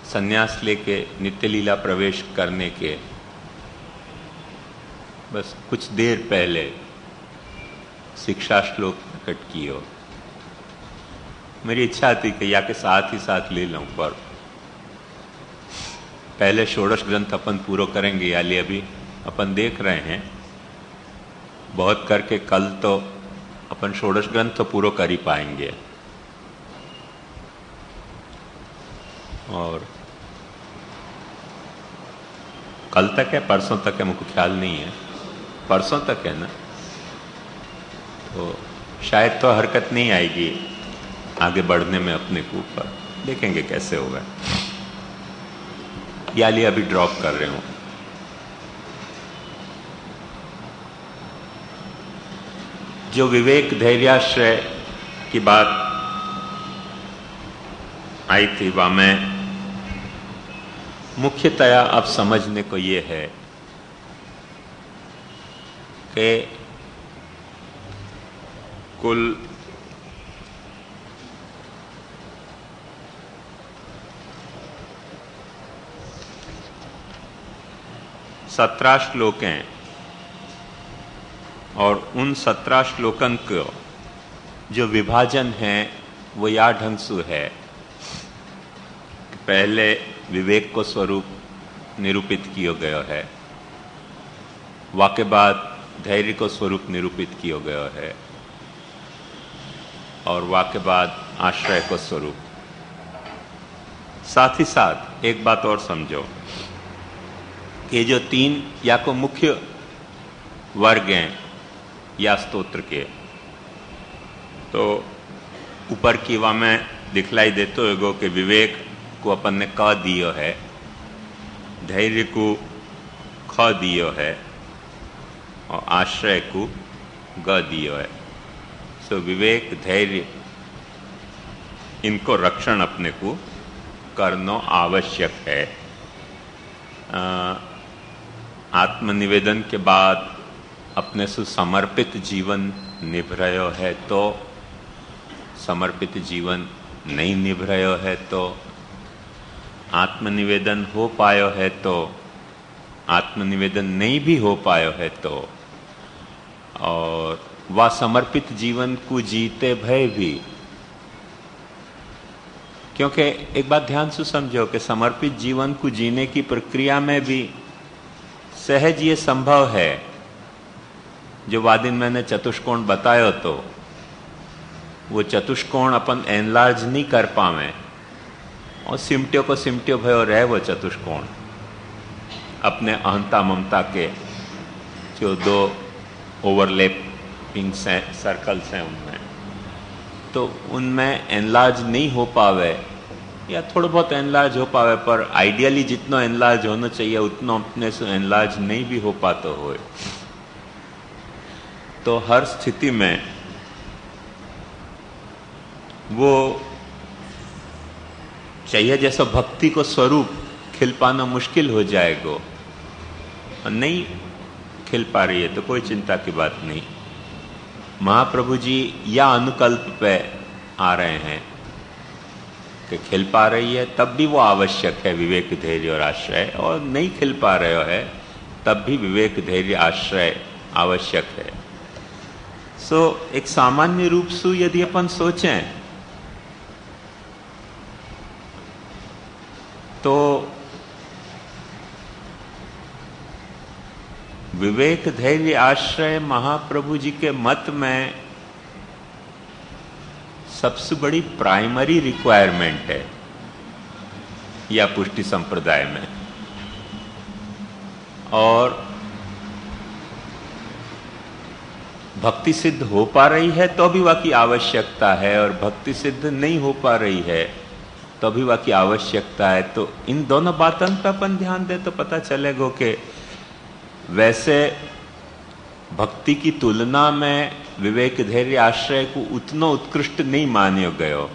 संन्यास लेके नित्य लीला प्रवेश करने के बस कुछ देर पहले शिक्षा श्लोक प्रकट किए। मेरी इच्छा थी कि या के साथ ही साथ ले लूं, पर पहले षोडश ग्रंथ अपन पूरा करेंगे, या लिए अभी अपन देख रहे हैं बहुत करके कल तो अपन षोडश ग्रंथ तो पूरा कर ही पाएंगे। और कल तक है, परसों तक है, मुझको ख्याल नहीं है, परसों तक है ना, तो शायद तो हरकत नहीं आएगी आगे बढ़ने में अपने को ऊपर, देखेंगे कैसे होगा। या लिए अभी ड्रॉप कर रहे हूं। जो विवेक धैर्याश्रय की बात आई थी वह मैं मुख्यतया अब समझने को ये है कि कुल 17 श्लोक हैं और उन 17 श्लोकन को जो विभाजन है वो या ढंग से है कि पहले विवेक को स्वरूप निरूपित किया गया है, वाके बाद धैर्य को स्वरूप निरूपित किया गया है और वाके बाद आश्रय को स्वरूप। साथ ही साथ एक बात और समझो कि जो 3 या को मुख्य वर्ग हैं या स्तोत्र के, तो ऊपर की वा में दिखलाई देते होगो कि विवेक को अपन ने क दियो है, धैर्य को ख दियो है और आश्रय को ग दियो है। सो विवेक धैर्य इनको रक्षण अपने को करना आवश्यक है। आत्मनिवेदन के बाद अपने से समर्पित जीवन निभ रहे है तो, समर्पित जीवन नहीं निभ रहे है तो, आत्मनिवेदन हो पायो है तो, आत्मनिवेदन नहीं भी हो पायो है तो, और वह समर्पित जीवन को जीते भय भी, क्योंकि एक बात ध्यान से समझो कि समर्पित जीवन को जीने की प्रक्रिया में भी सहज ये संभव है। जो वादिन मैंने चतुष्कोण बताया तो वो चतुष्कोण अपन एनलार्ज नहीं कर पावे और सिमट्यो को सिमट्यो भयो रहे वो चतुष्कोण अपने अहंता ममता के जो 2 ओवरलैपिंग सर्कल्स हैं उनमें, तो उनमें एनलार्ज नहीं हो पावे या थोड़ा बहुत एनलार्ज हो पावे, पर आइडियली जितना एनलार्ज होना चाहिए उतना अपने से एनलार्ज नहीं भी हो पाता हो। तो हर स्थिति में वो चाहिए जैसा भक्ति को स्वरूप खिल पाना मुश्किल हो जाएगा, और नहीं खिल पा रही है तो कोई चिंता की बात नहीं। महाप्रभु जी या अनुकल्प पे आ रहे हैं कि खिल पा रही है तब भी वो आवश्यक है विवेक धैर्य और आश्रय, और नहीं खिल पा रहे है तब भी विवेक धैर्य आश्रय आवश्यक है। सो एक सामान्य रूप से यदि अपन सोचें तो विवेक धैर्य आश्रय महाप्रभु जी के मत में सबसे बड़ी प्राइमरी रिक्वायरमेंट है या पुष्टि संप्रदाय में, और भक्ति सिद्ध हो पा रही है तो भी वह की आवश्यकता है, और भक्ति सिद्ध नहीं हो पा रही है तो भी वह की आवश्यकता है। तो इन दोनों बातों पर अपन ध्यान दे तो पता चलेगा कि वैसे भक्ति की तुलना में विवेक धैर्य आश्रय को उतना उत्कृष्ट नहीं माने गयो,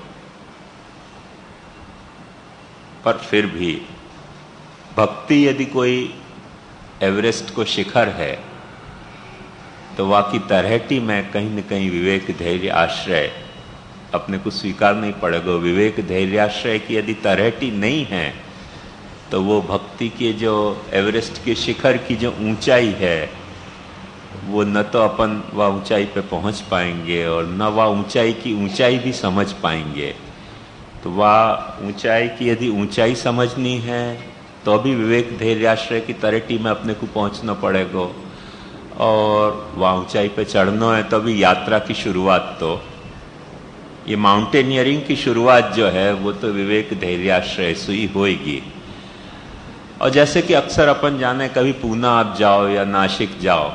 पर फिर भी भक्ति यदि कोई एवरेस्ट को शिखर है तो वाकई तरहेटी में कहीं न कहीं विवेक धैर्य आश्रय अपने को स्वीकार नहीं पड़ेगा। विवेक धैर्य आश्रय की यदि तरहेटी नहीं है तो वो भक्ति के जो एवरेस्ट के शिखर की जो ऊंचाई है, वो न तो अपन वह ऊंचाई पे पहुंच पाएंगे और न वह ऊंचाई की ऊंचाई भी समझ पाएंगे। तो वह ऊंचाई की यदि ऊंचाई समझनी है तो भी विवेक धैर्याश्रय की तरेटी में अपने को पहुंचना पड़ेगा, और वह ऊंचाई पे चढ़ना है तो भी यात्रा की शुरुआत, तो ये माउंटेनियरिंग की शुरुआत जो है वो तो विवेक धैर्याश्रय से ही होएगी। और जैसे कि अक्सर अपन जाने, कभी पूना आप जाओ या नासिक जाओ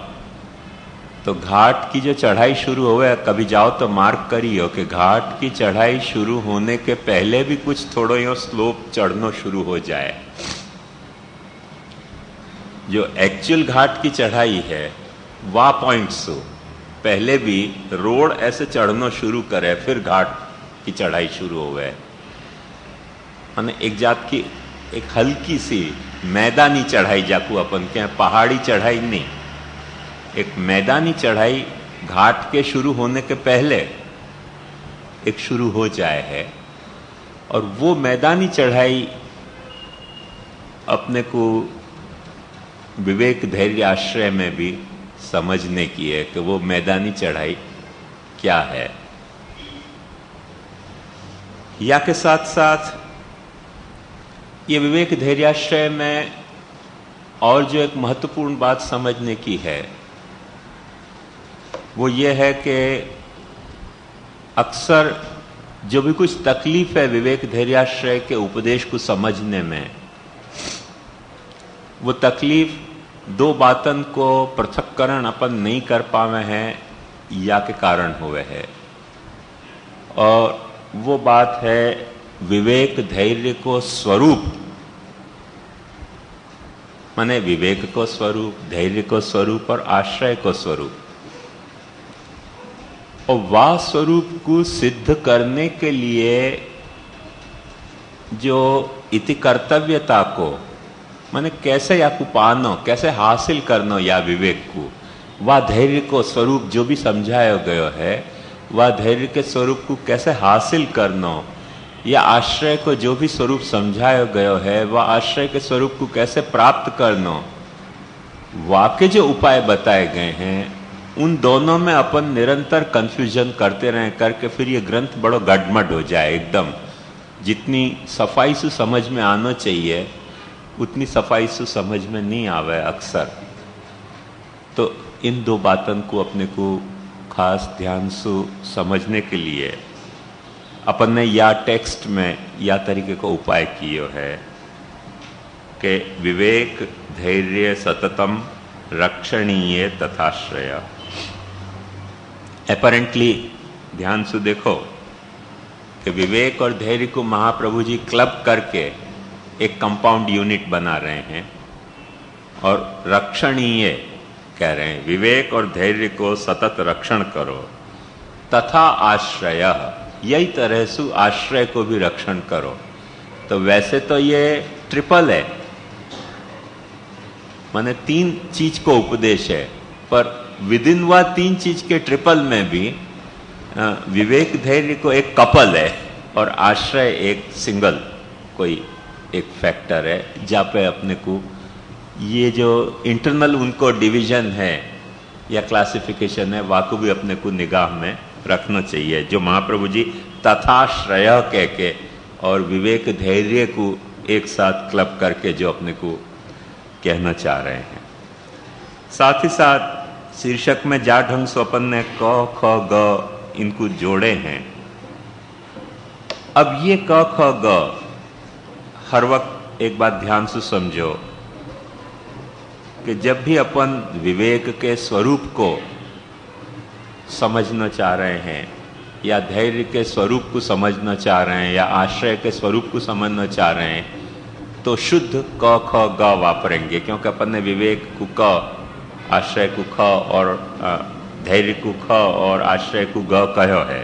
तो घाट की जो चढ़ाई शुरू होवे, कभी जाओ तो मार्क करियो कि घाट की चढ़ाई शुरू होने के पहले भी कुछ थोड़ो यो स्लोप चढ़ना शुरू हो जाए। जो एक्चुअल घाट की चढ़ाई है वह पॉइंट्स पहले भी रोड ऐसे चढ़ना शुरू करे, फिर घाट की चढ़ाई शुरू होवे। एक जात की एक हल्की सी मैदानी चढ़ाई जाकू अपन के, पहाड़ी चढ़ाई नहीं, एक मैदानी चढ़ाई घाट के शुरू होने के पहले एक शुरू हो जाए है। और वो मैदानी चढ़ाई अपने को विवेक धैर्य आश्रय में भी समझने की है कि वो मैदानी चढ़ाई क्या है। या के साथ साथ ये विवेक धैर्याश्रय में और जो एक महत्वपूर्ण बात समझने की है वो ये है कि अक्सर जो भी कुछ तकलीफ है विवेक धैर्याश्रय के उपदेश को समझने में, वो तकलीफ दो बातन को पृथक्करण अपन नहीं कर पावे हैं या के कारण हुए है। और वो बात है विवेक धैर्य को स्वरूप, माने विवेक को स्वरूप, धैर्य को स्वरूप और आश्रय को स्वरूप। और वह स्वरूप को सिद्ध करने के लिए जो इति कर्तव्यता को, माने कैसे या को पानो, कैसे हासिल करनो या विवेक को, वह धैर्य को स्वरूप जो भी समझाया गया है, वह धैर्य के स्वरूप को कैसे हासिल करनो, या आश्रय को जो भी स्वरूप समझाया गया है वह आश्रय के स्वरूप को कैसे प्राप्त करनो, वाके जो उपाय बताए गए हैं उन दोनों में अपन निरंतर कंफ्यूजन करते रहे, करके फिर ये ग्रंथ बड़ो गड़मड़ हो जाए एकदम। जितनी सफाई से समझ में आना चाहिए उतनी सफाई से समझ में नहीं आवे अक्सर। तो इन दो बातों को अपने को खास ध्यान से समझने के लिए अपन ने या टेक्स्ट में या तरीके का उपाय किया है कि विवेक धैर्य सततम रक्षणीय तथाश्रय। अपरेंटली ध्यान से देखो कि विवेक और धैर्य को महाप्रभु जी क्लब करके एक कंपाउंड यूनिट बना रहे हैं और रक्षणीय कह रहे हैं। विवेक और धैर्य को सतत रक्षण करो तथा आश्रय, यही तरह से आश्रय को भी रक्षण करो। तो वैसे तो ये ट्रिपल है, माने तीन चीज को उपदेश है, पर विद इन वह तीन चीज के ट्रिपल में भी विवेक धैर्य को एक कपल है और आश्रय एक सिंगल कोई एक फैक्टर है, जहाँ पे अपने को ये जो इंटरनल उनको डिवीजन है या क्लासिफिकेशन है वाको भी अपने को निगाह में रखना चाहिए। जो महाप्रभु जी तथाश्रय कह के और विवेक धैर्य को एक साथ क्लब करके जो अपने को कहना चाह रहे हैं। साथ ही साथ शीर्षक में जा ढंग से अपन ने क ख ग इनको जोड़े हैं। अब ये क ख ग हर वक्त एक बात ध्यान से समझो कि जब भी अपन विवेक के स्वरूप को समझना चाह रहे हैं या धैर्य के स्वरूप को समझना चाह रहे हैं या आश्रय के स्वरूप को समझना चाह रहे हैं तो शुद्ध क ख ग वापरेंगे, क्योंकि अपन ने विवेक को क, आश्रय को ख और धैर्य को ख और आश्रय को ग कहो है।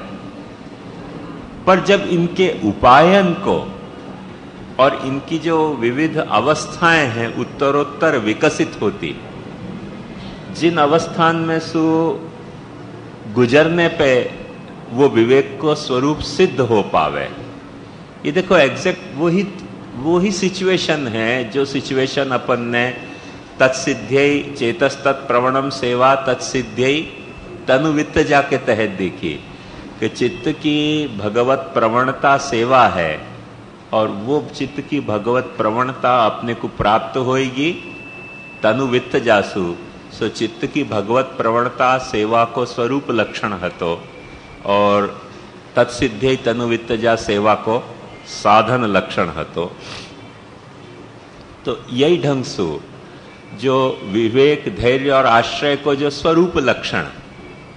पर जब इनके उपायन को और इनकी जो विविध अवस्थाएं हैं उत्तरोत्तर विकसित होती, जिन अवस्थान में सु गुजरने पे वो विवेक को स्वरूप सिद्ध हो पावे, ये देखो एग्जैक्ट वही वो ही सिचुएशन है जो सिचुएशन अपन ने तत्सिद्ध्यै चेतस्तत् प्रवणम सेवा तत्सिद्ध्यै तनुवित्तजा के तहत देखी कि चित्त की भगवत प्रवणता सेवा है, और वो चित्त की भगवत प्रवणता अपने को प्राप्त होएगी तनुवित्त जासु। सो चित्त की भगवत प्रवणता सेवा को स्वरूप लक्षण हतो, और तत्सिद्धे तनुवित्त जा सेवा को साधन लक्षण हतो। तो यही ढंग से जो विवेक धैर्य और आश्रय को जो स्वरूप लक्षण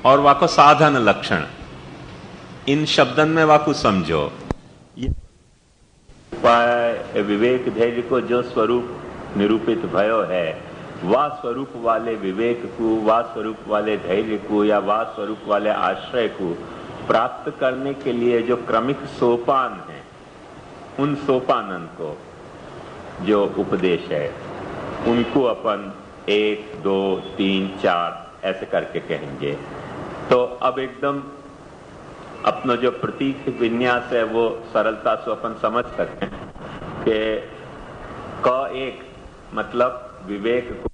और वाको साधन लक्षण, इन शब्दन में वाको समझो। उपाय विवेक धैर्य को जो स्वरूप निरूपित भयो है, वा स्वरूप वाले विवेक को, वा स्वरूप वाले धैर्य को, या वा स्वरूप वाले आश्रय को प्राप्त करने के लिए जो क्रमिक सोपान है, उन सोपानन को जो उपदेश है उनको अपन 1, 2, 3, 4 ऐसे करके कहेंगे। तो अब एकदम अपना जो प्रतीक विन्यास है वो सरलता से अपन समझ सकते हैं कि क एक मतलब विवेक को